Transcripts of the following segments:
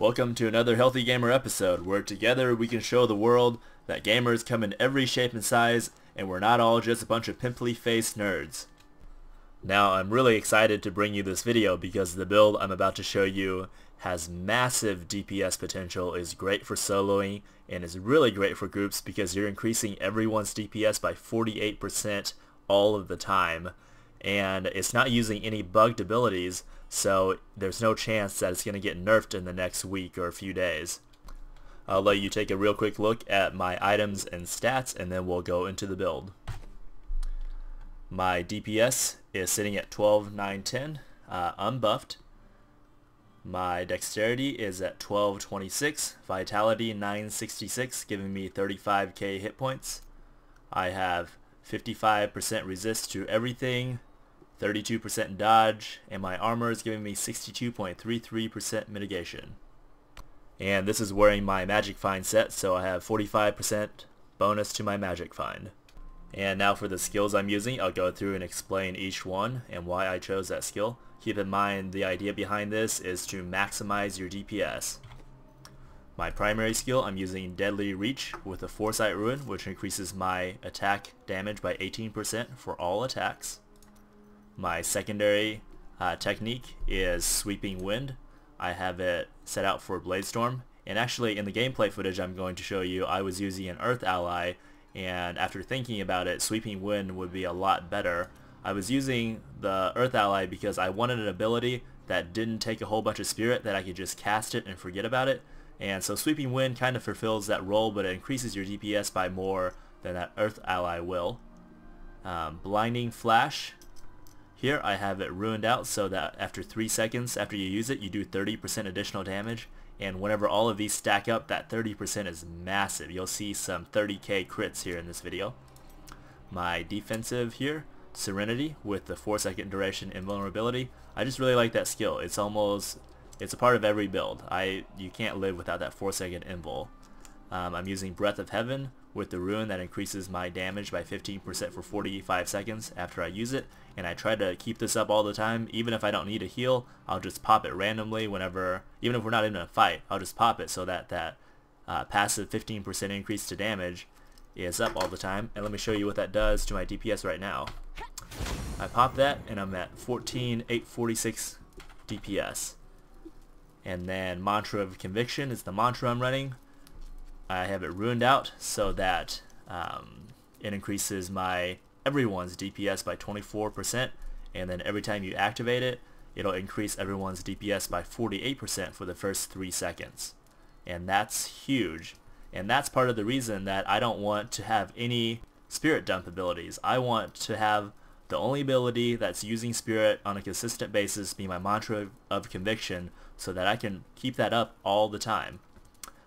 Welcome to another Healthy Gamer episode, where together we can show the world that gamers come in every shape and size, and we're not all just a bunch of pimply-faced nerds. Now, I'm really excited to bring you this video because the build I'm about to show you has massive DPS potential, is great for soloing, and is really great for groups because you're increasing everyone's DPS by 48% all of the time, and it's not using any bugged abilities, so there's no chance that it's going to get nerfed in the next week or a few days. I'll let you take a real quick look at my items and stats, and then we'll go into the build. My DPS is sitting at 12, 9, 10, unbuffed. My dexterity is at 12, 26, vitality 966, giving me 35k hit points. I have 55% resist to everything, 32% dodge, and my armor is giving me 62.33% mitigation. And this is wearing my magic find set, so I have 45% bonus to my magic find. And now for the skills I'm using, I'll go through and explain each one and why I chose that skill. Keep in mind the idea behind this is to maximize your DPS. My primary skill, I'm using Deadly Reach with a Foresight Ruin, which increases my attack damage by 18% for all attacks. My secondary technique is Sweeping Wind. I have it set out for Bladestorm, and actually in the gameplay footage I'm going to show you, I was using an Earth ally, and after thinking about it, Sweeping Wind would be a lot better. I was using the Earth ally because I wanted an ability that didn't take a whole bunch of spirit, that I could just cast it and forget about it, and so Sweeping Wind kind of fulfills that role, but it increases your DPS by more than that Earth ally will. Blinding Flash. Here I have it ruined out so that after 3 seconds after you use it, you do 30% additional damage, and whenever all of these stack up, that 30% is massive. You'll see some 30k crits here in this video. My defensive here, Serenity with the 4-second duration invulnerability. I just really like that skill. It's a part of every build. You can't live without that 4-second invul. I'm using Breath of Heaven with the rune that increases my damage by 15% for 45 seconds after I use it, and I try to keep this up all the time. Even if I don't need a heal, I'll just pop it randomly whenever, even if we're not in a fight, I'll just pop it so that passive 15% increase to damage is up all the time. And let me show you what that does to my DPS right now. I pop that and I'm at 14,846 DPS. And then Mantra of Conviction is the mantra I'm running. I have it ruined out so that it increases everyone's DPS by 24%, and then every time you activate it, it'll increase everyone's DPS by 48% for the first 3 seconds. And that's huge. And that's part of the reason that I don't want to have any spirit dump abilities. I want to have the only ability that's using spirit on a consistent basis be my Mantra of Conviction, so that I can keep that up all the time.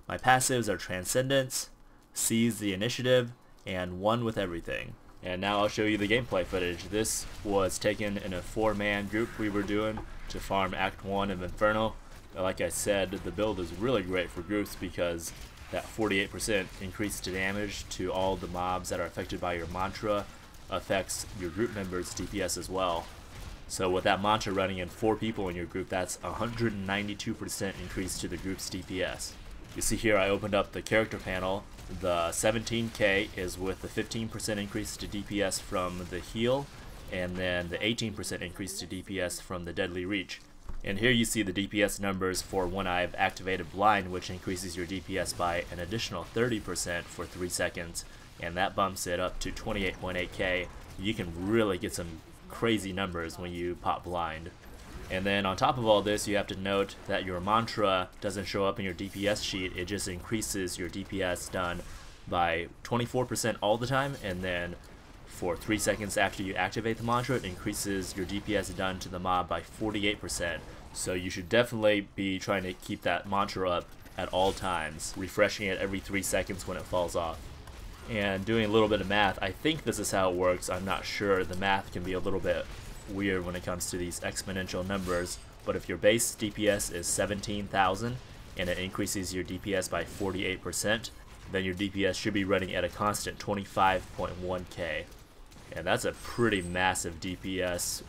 My passives are Transcendence, Seize the Initiative, and One with Everything. And now I'll show you the gameplay footage. This was taken in a 4-man group we were doing to farm Act 1 of Inferno. Like I said, the build is really great for groups because that 48% increase to damage to all the mobs that are affected by your mantra affects your group members' DPS as well. So with that mantra running in 4 people in your group, that's 192% increase to the group's DPS. You see here I opened up the character panel. The 17k is with the 15% increase to DPS from the heal, and then the 18% increase to DPS from the Deadly Reach. And here you see the DPS numbers for when I've activated Blind, which increases your DPS by an additional 30% for 3 seconds, and that bumps it up to 28.8k. You can really get some crazy numbers when you pop Blind. And then on top of all this, you have to note that your mantra doesn't show up in your DPS sheet. It just increases your DPS done by 24% all the time, and then for 3 seconds after you activate the mantra, it increases your DPS done to the mob by 48%. So you should definitely be trying to keep that mantra up at all times, refreshing it every 3 seconds when it falls off. And doing a little bit of math, I think this is how it works. I'm not sure. The math can be a little bit weird when it comes to these exponential numbers, but if your base DPS is 17,000 and it increases your DPS by 48%, then your DPS should be running at a constant 25.1k. And that's a pretty massive DPS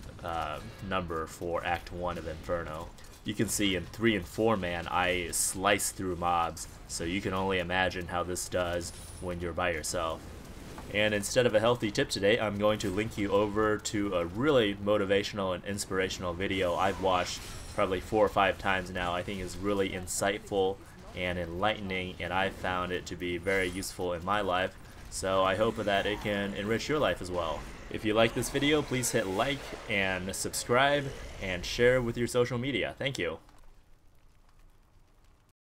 number for Act 1 of Inferno. You can see in 3 and 4 man I slice through mobs, so you can only imagine how this does when you're by yourself. And instead of a healthy tip today, I'm going to link you over to a really motivational and inspirational video I've watched probably 4 or 5 times now. I think is really insightful and enlightening, and I found it to be very useful in my life, so I hope that it can enrich your life as well. If you like this video, please hit like and subscribe and share with your social media. Thank you.